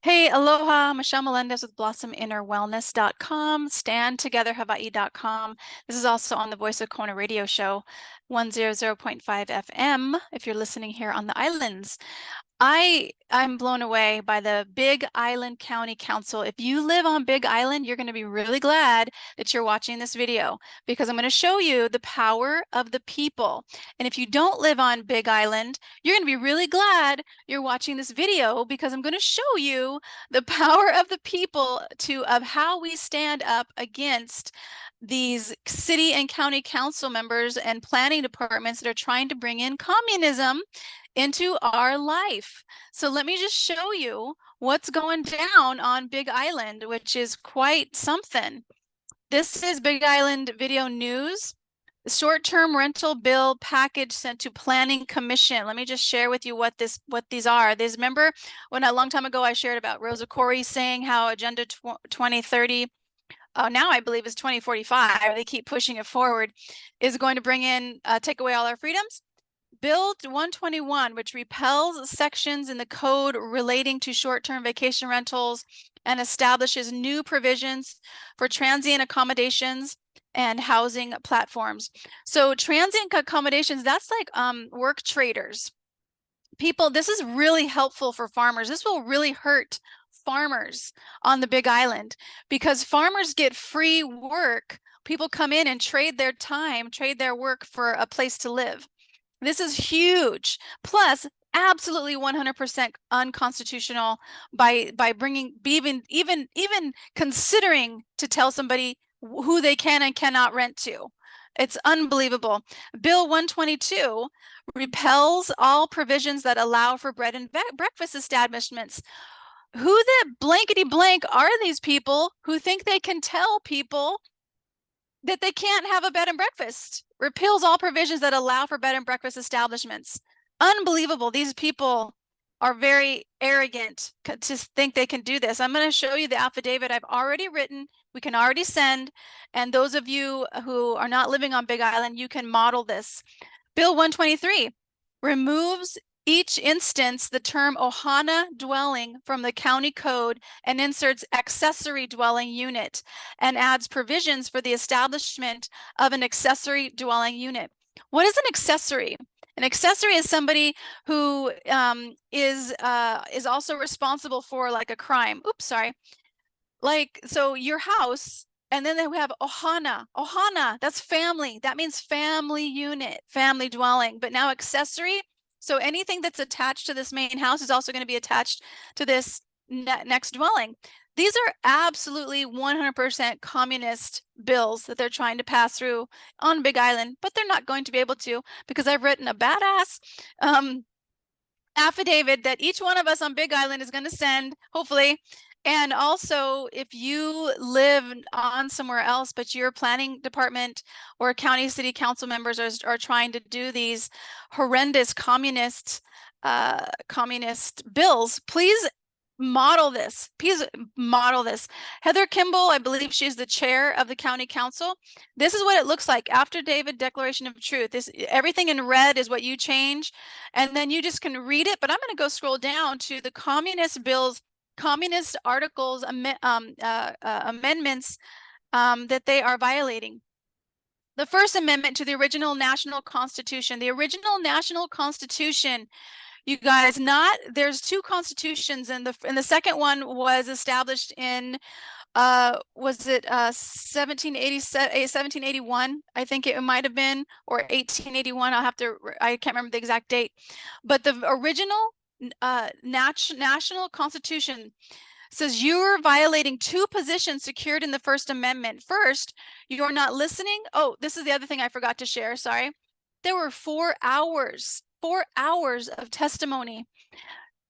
Hey, aloha, Michelle Melendez with blossominnerwellness.com, standtogetherhawaii.com. This is also on the Voice of Kona radio show, 100.5 FM, if you're listening here on the islands. I'm blown away by the Big Island County Council. If you live on Big Island, you're going to be really glad that you're watching this video because I'm going to show you the power of the people. And if you don't live on Big Island, you're going to be really glad you're watching this video because I'm going to show you the power of the people of how we stand up against these city and county council members and planning departments that are trying to bring in communism into our life. So let me just show you what's going down on Big Island, which is quite something. This is Big Island Video News. Short-term rental bill package sent to Planning Commission. Let me just share with you what these are. Remember when a long time ago I shared about Rosa Corey saying how Agenda 2030, now I believe is 2045, they keep pushing it forward, is going to bring in, take away all our freedoms? Bill 121, which repeals sections in the code relating to short-term vacation rentals and establishes new provisions for transient accommodations and housing platforms. So transient accommodations, that's like work traders. People, this is really helpful for farmers. This will really hurt farmers on the Big Island because farmers get free work. People come in and trade their time, trade their work for a place to live. This is huge. Plus, absolutely 100% unconstitutional by bringing even considering to tell somebody who they can and cannot rent to. It's unbelievable. Bill 122 repels all provisions that allow for bread and breakfast establishments. Who the blankety blank are these people who think they can tell people that they can't have a bed and breakfast? Repeals all provisions that allow for bed and breakfast establishments. Unbelievable. These people are very arrogant to think they can do this. I'm going to show you the affidavit I've already written. We can already send. And those of you who are not living on Big Island, you can model this. Bill 123 removes each instance the term ohana dwelling from the county code and inserts accessory dwelling unit and adds provisions for the establishment of an accessory dwelling unit. What is an accessory? An accessory is somebody who is also responsible for like a crime. Oops, sorry. Like, so your house, and then we have ohana. Ohana, that's family. That means family unit, family dwelling. But now accessory, so anything that's attached to this main house is also going to be attached to this next dwelling. These are absolutely 100% communist bills that they're trying to pass through on Big Island, but they're not going to be able to because I've written a badass affidavit that each one of us on Big Island is going to send, hopefully. And also, if you live on somewhere else, but your planning department or county city council members are trying to do these horrendous communist bills, please model this. Please model this. Heather Kimball, I believe she's the chair of the county council. This is what it looks like after David Declaration of Truth. Everything in red is what you change, and then you just can read it. But I'm going to go scroll down to the communist bills, communist articles, amendments that they are violating. The First Amendment to the original National Constitution. The original National Constitution, you guys, there's two constitutions, and the second one was established in was it 1781? I think it might have been, or 1881. I can't remember the exact date. But the original national constitution says you're violating two positions secured in the First Amendment. First, you're not listening. Oh, this is the other thing I forgot to share. Sorry. There were 4 hours of testimony.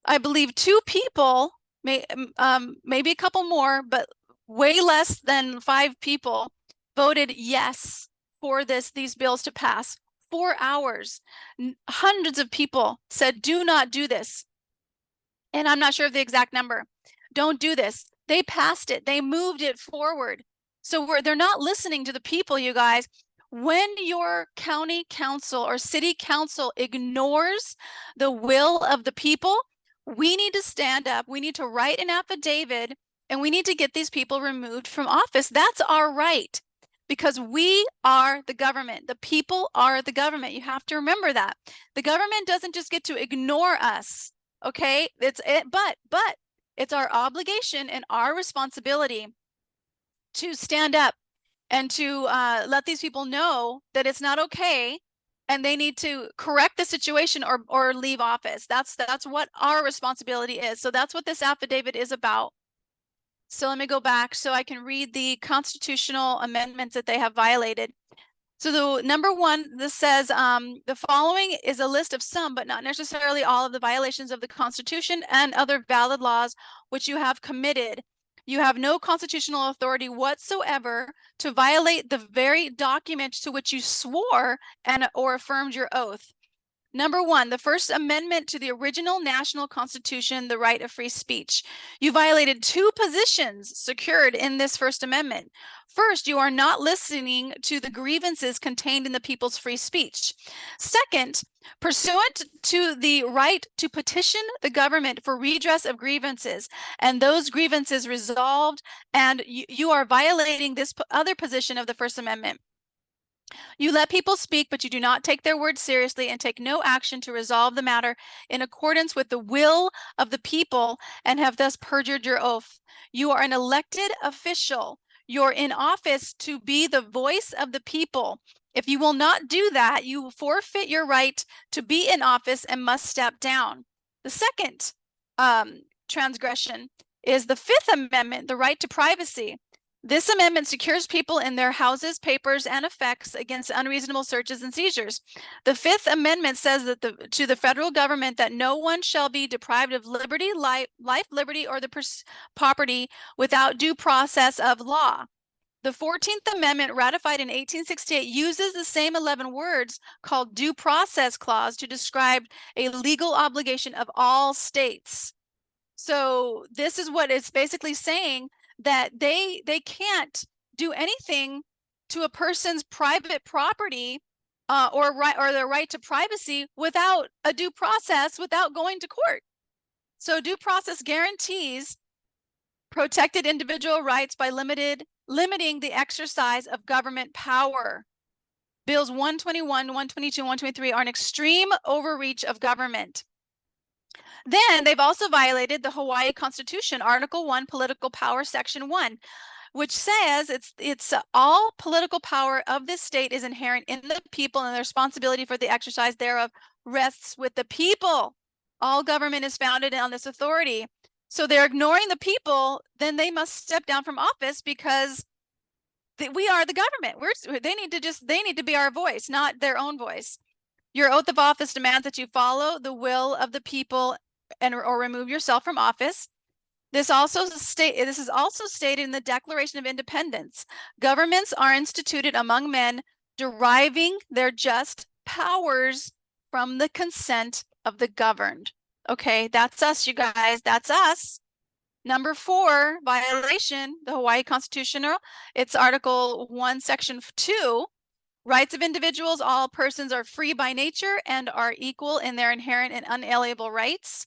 I believe 2 people, maybe a couple more, but way less than 5 people voted yes for these bills to pass. 4 hours. Hundreds of people said, do not do this. And I'm not sure of the exact number. Don't do this. They passed it. They moved it forward. So they're not listening to the people, you guys. When your county council or city council ignores the will of the people, We need to stand up. We need to write an affidavit, and we need to get these people removed from office. That's our right, because we are the government. The people are the government. You have to remember that. The government doesn't just get to ignore us, okay? But it's our obligation and our responsibility to stand up and to let these people know that it's not okay and they need to correct the situation or leave office. That's what our responsibility is. So that's what this affidavit is about. So let me go back so I can read the constitutional amendments that they have violated. So the number one, this says the following is a list of some, but not necessarily all of the violations of the Constitution and other valid laws which you have committed. You have no constitutional authority whatsoever to violate the very document to which you swore and or affirmed your oath. Number one, the First Amendment to the original national Constitution, the right of free speech. You violated two positions secured in this First Amendment. First, you are not listening to the grievances contained in the people's free speech. Second, pursuant to the right to petition the government for redress of grievances, and those grievances resolved, and you are violating this other position of the First Amendment. You let people speak, but you do not take their words seriously and take no action to resolve the matter in accordance with the will of the people and have thus perjured your oath. You are an elected official. You're in office to be the voice of the people. If you will not do that, you forfeit your right to be in office and must step down. The second transgression is the Fifth Amendment, the right to privacy. This amendment secures people in their houses, papers, and effects against unreasonable searches and seizures. The Fifth Amendment says that to the federal government that no one shall be deprived of liberty, life, liberty, or the property without due process of law. The 14th Amendment, ratified in 1868, uses the same 11 words called due process clause to describe a legal obligation of all states. So this is what it's basically saying, that they can't do anything to a person's private property or their right to privacy without a due process, without going to court. So due process guarantees protected individual rights by limiting the exercise of government power. Bills 121, 122, 123 are an extreme overreach of government. Then they've also violated the Hawaii Constitution, Article 1, Political Power, Section 1, which says it's all political power of this state is inherent in the people, and the responsibility for the exercise thereof rests with the people. All government is founded on this authority. So they're ignoring the people, then they must step down from office, because we are the government. They need to be our voice, not their own voice. Your oath of office demands that you follow the will of the people or remove yourself from office. This is also stated in the Declaration of Independence. Governments are instituted among men, deriving their just powers from the consent of the governed. Okay, that's us, you guys. That's us. Number 4 violation, the Hawaii Constitution. It's Article 1, Section 2. Rights of individuals. All persons are free by nature and are equal in their inherent and unalienable rights.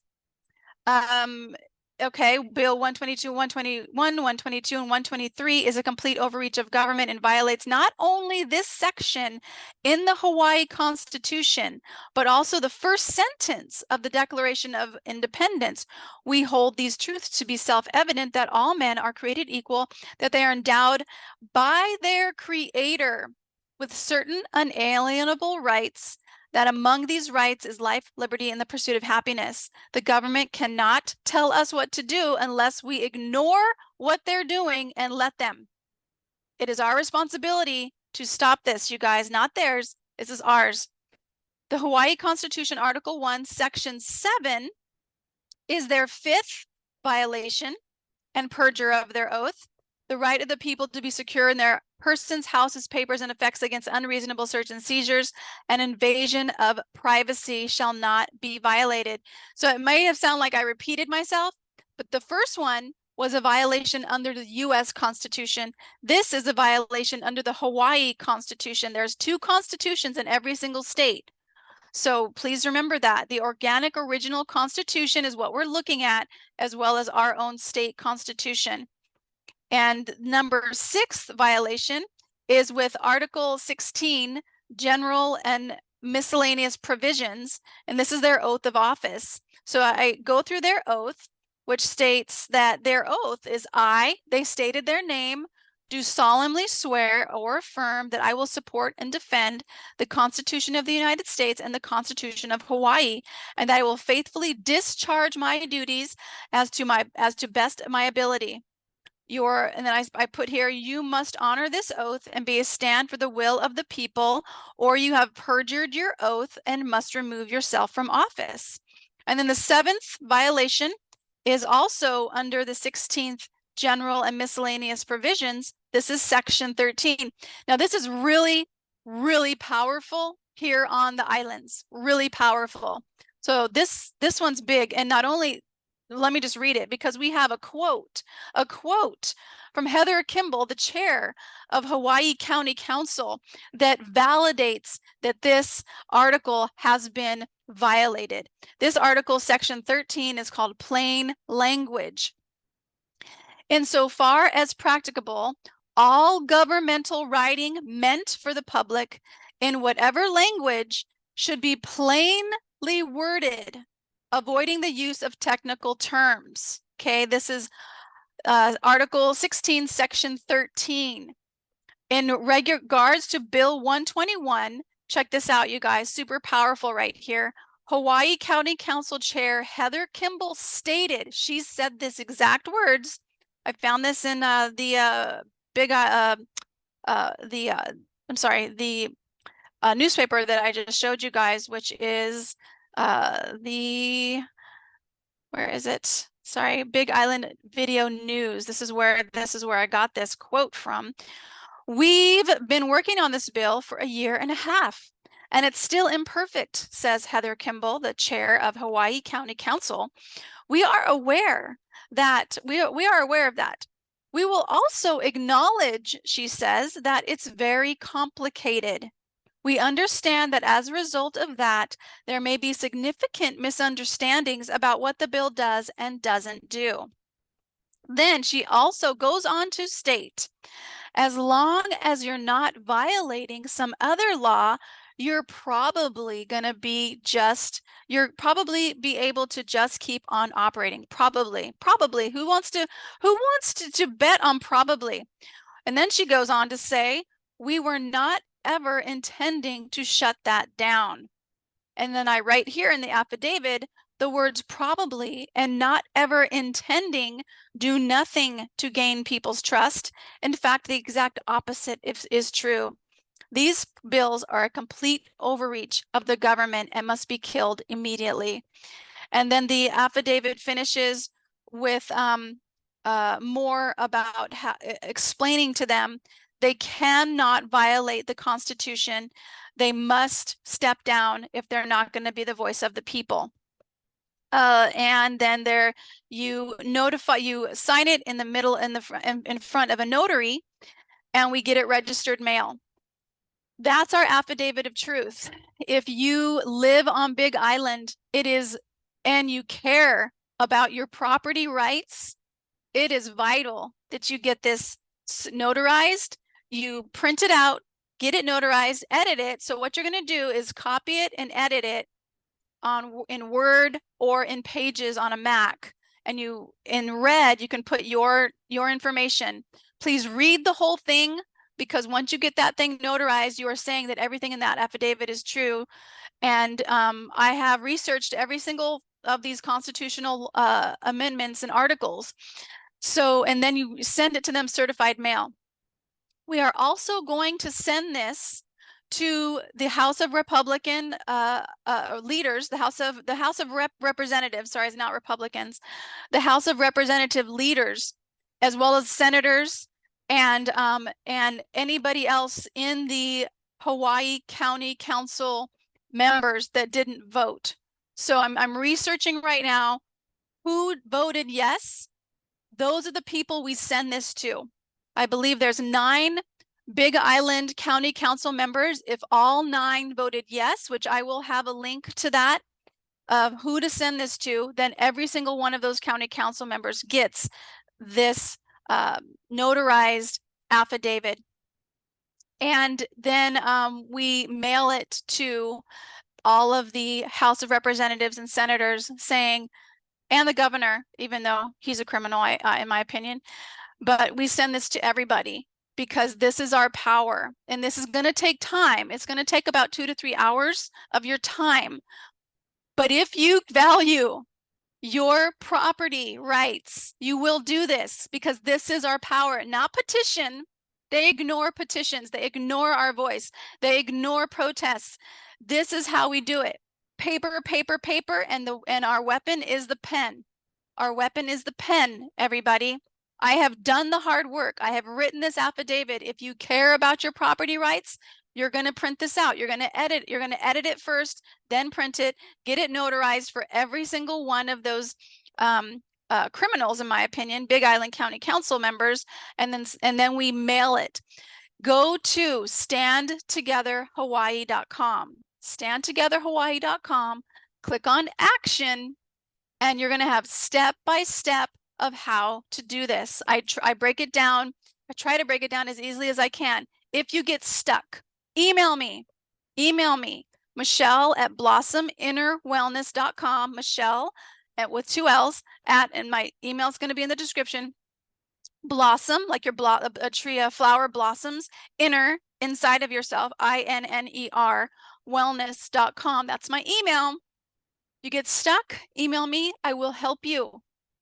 Okay, Bill 122, 121, 122, and 123 is a complete overreach of government and violates not only this section in the Hawaii Constitution, but also the first sentence of the Declaration of Independence. We hold these truths to be self-evident, that all men are created equal, that they are endowed by their Creator with certain unalienable rights, that among these rights is life, liberty, and the pursuit of happiness. The government cannot tell us what to do unless we ignore what they're doing and let them. It is our responsibility to stop this, you guys, not theirs. This is ours. The Hawaii Constitution, Article 1, Section 7 is their 5th violation and perjure of their oath. The right of the people to be secure in their persons, houses, papers, and effects against unreasonable search and seizures and invasion of privacy shall not be violated. So it may have sounded like I repeated myself, but the first one was a violation under the U.S. Constitution. This is a violation under the Hawaii Constitution. There's 2 constitutions in every single state. So please remember that the organic original constitution is what we're looking at, as well as our own state constitution. And number 6 violation is with Article 16, general and miscellaneous provisions, and this is their oath of office. So I go through their oath, which states that their oath is they stated their name, do solemnly swear or affirm that I will support and defend the Constitution of the United States and the Constitution of Hawaii, and that I will faithfully discharge my duties as to best of my ability. And then I put here, you must honor this oath and be a stand for the will of the people, or you have perjured your oath and must remove yourself from office. And then the 7th violation is also under the 16th general and miscellaneous provisions. This is section 13. Now this is really, really powerful here on the islands, really powerful. So this one's big. And not only, let me just read it, because we have a quote from Heather Kimball, the chair of Hawaii County Council, that validates that this article has been violated. This article, section 13, is called plain language. Insofar as practicable, all governmental writing meant for the public in whatever language should be plainly worded, avoiding the use of technical terms. Okay, this is Article 16, Section 13. In regards to Bill 121, check this out, you guys, super powerful right here. Hawaii County Council Chair Heather Kimball stated, she said this exact words. I found this in the newspaper that I just showed you guys, which is where is it? Sorry, Big Island Video News. This is where I got this quote from. We've been working on this bill for 1.5 years, and it's still imperfect, says Heather Kimball, the chair of Hawaii County Council. We are aware that we are aware of that. We will also acknowledge, she says, that it's very complicated. We understand that as a result of that, there may be significant misunderstandings about what the bill does and doesn't do. Then she also goes on to state, as long as you're not violating some other law, you're probably going to be able to just keep on operating. Probably. Who wants to bet on probably? And then she goes on to say, we were not ever intending to shut that down. And then I write here in the affidavit, the words probably and not ever intending do nothing to gain people's trust. In fact, the exact opposite is true. These bills are a complete overreach of the government and must be killed immediately. And then the affidavit finishes with more about explaining to them they cannot violate the Constitution. They must step down if they're not going to be the voice of the people. And then you sign it in the middle, in front of a notary, and we get it registered mail. That's our affidavit of truth. If you live on Big Island, and you care about your property rights, it is vital that you get this notarized. You print it out, get it notarized, edit it. So what you're going to do is copy it and edit it in Word or in Pages on a Mac. And in red, you can put your information. Please read the whole thing, because once you get that thing notarized, you are saying that everything in that affidavit is true. And I have researched every single of these constitutional amendments and articles. So, and then you send it to them certified mail. We are also going to send this to the House of Republican leaders, the House of Representatives. Sorry, it's not Republicans. The House of Representative leaders, as well as senators and anybody else in the Hawaii County Council members that didn't vote. So I'm researching right now who voted yes. Those are the people we send this to. I believe there's 9 Big Island County Council members, if all 9 voted yes, which I will have a link to that of who to send this to, then every single one of those county council members gets this notarized affidavit. And then we mail it to all of the House of Representatives and senators saying, and the governor, even though he's a criminal, in my opinion, but we send this to everybody because this is our power. And this is going to take time. It's going to take about 2 to 3 hours of your time. But if you value your property rights, you will do this because this is our power, not petition. They ignore petitions. They ignore our voice. They ignore protests. This is how we do it. Paper, paper, paper, and our weapon is the pen. Our weapon is the pen, everybody. I have done the hard work. I have written this affidavit. If you care about your property rights, you're going to print this out. You're going to edit it first, then print it, get it notarized for every single one of those criminals, in my opinion, Big Island County Council members, and then we mail it. Go to standtogetherhawaii.com. Standtogetherhawaii.com. Click on action, and you're going to have step by step of how to do this. I break it down. I try to break it down as easily as I can. If you get stuck, email me, Michelle@blossominnerwellness.com, Michelle with 2 L's and my email is going to be in the description. Blossom, like a tree of flower blossoms, inner, inside of yourself, INNER, wellness.com. That's my email. You get stuck, email me. I will help you.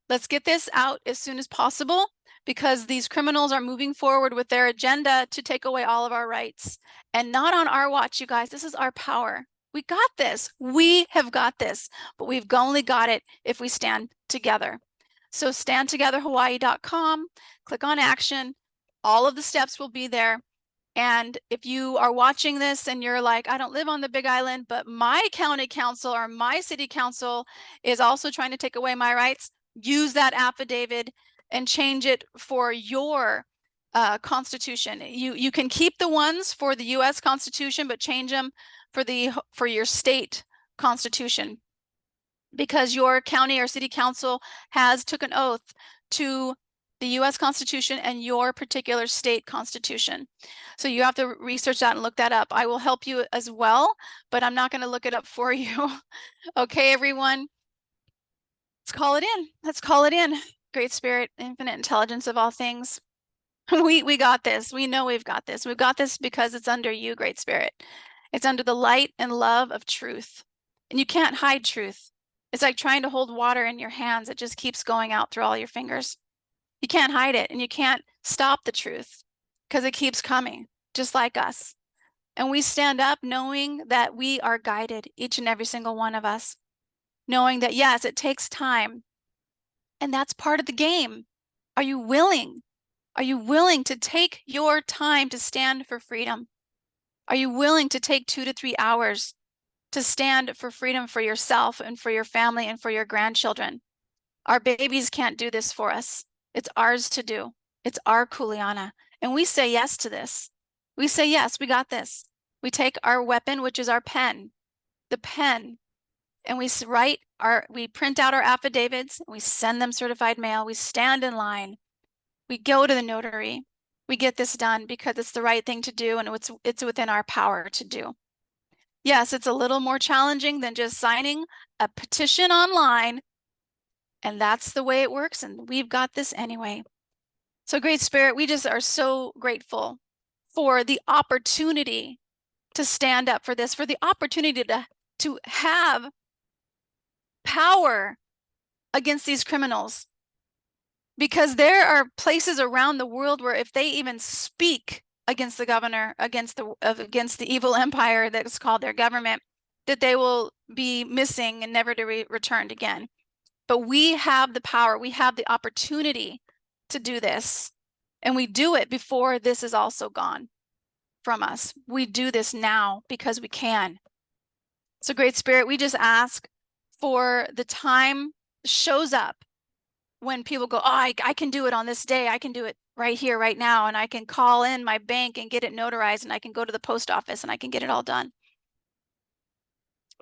Let's get this out as soon as possible because these criminals are moving forward with their agenda to take away all of our rights. And not on our watch, you guys. This is our power. We got this. We have got this, but we've only got it if we stand together. So standtogetherhawaii.com, click on action. All of the steps will be there. And if you are watching this and you're like, I don't live on the Big Island, but my county council or my city council is also trying to take away my rights, use that affidavit and change it for your constitution. You can keep the ones for the U.S. Constitution, but change them for your state constitution, because your county or city council has took an oath to the U.S. Constitution and your particular state constitution. So you have to research that and look that up. I will help you as well, but I'm not going to look it up for you. Okay, everyone. Let's call it in. Let's call it in. Great Spirit, infinite intelligence of all things. We got this. We know we've got this. We've got this because it's under you, Great Spirit. It's under the light and love of truth. And you can't hide truth. It's like trying to hold water in your hands. It just keeps going out through all your fingers. You can't hide it, and you can't stop the truth because it keeps coming, just like us. And we stand up knowing that we are guided, each and every single one of us, knowing that, yes, it takes time, and that's part of the game. Are you willing? Are you willing to take your time to stand for freedom? Are you willing to take 2 to 3 hours to stand for freedom for yourself and for your family and for your grandchildren? Our babies can't do this for us. It's ours to do. It's our kuleana. And we say yes to this. We say, yes, we got this. We take our weapon, which is our pen, the pen, and we print out our affidavits, and we send them certified mail. We stand in line. We go to the notary. We get this done because it's the right thing to do, and it's within our power to do. Yes, it's a little more challenging than just signing a petition online, and that's the way it works, and we've got this anyway. So Great Spirit, we just are so grateful for the opportunity to stand up for this, for the opportunity to have power against these criminals. Because there are places around the world where if they even speak against the governor, against the evil empire that's called their government, that they will be missing and never to be returned again. But we have the power, we have the opportunity to do this. And we do it before this is also gone from us. We do this now because we can. So Great Spirit, we just ask for the time shows up when people go, oh, I can do it on this day. I can do it right here, right now. And I can call in my bank and get it notarized, and I can go to the post office and I can get it all done.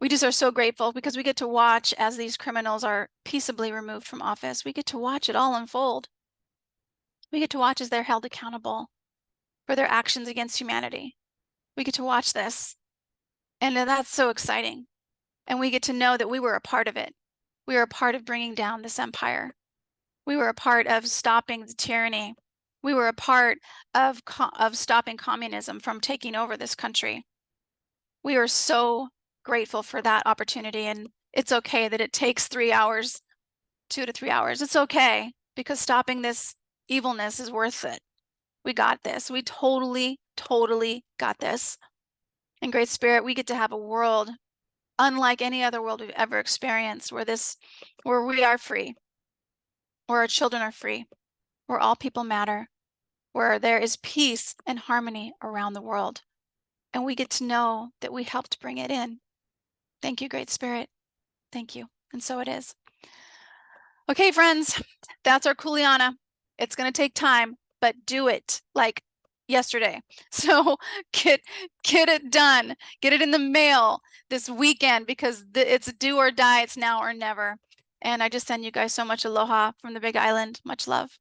We just are so grateful because we get to watch as these criminals are peaceably removed from office. We get to watch it all unfold. We get to watch as they're held accountable for their actions against humanity. We get to watch this. And that's so exciting. And we get to know that we were a part of it. We were a part of bringing down this empire. We were a part of stopping the tyranny. We were a part of stopping communism from taking over this country. We are so grateful for that opportunity. And it's okay that it takes 3 hours, 2 to 3 hours. It's okay, because stopping this evilness is worth it. We got this. We totally, totally got this. In Great Spirit, we get to have a world unlike any other world we've ever experienced, where we are free, where our children are free, where all people matter, where there is peace and harmony around the world. And we get to know that we helped bring it in. Thank you, Great Spirit. Thank you. And so it is. Okay, friends, that's our Kuleana. It's going to take time, but do it like yesterday. So get it done. Get it in the mail this weekend, because it's do or die. It's now or never. And I just send you guys so much aloha from the Big Island. Much love.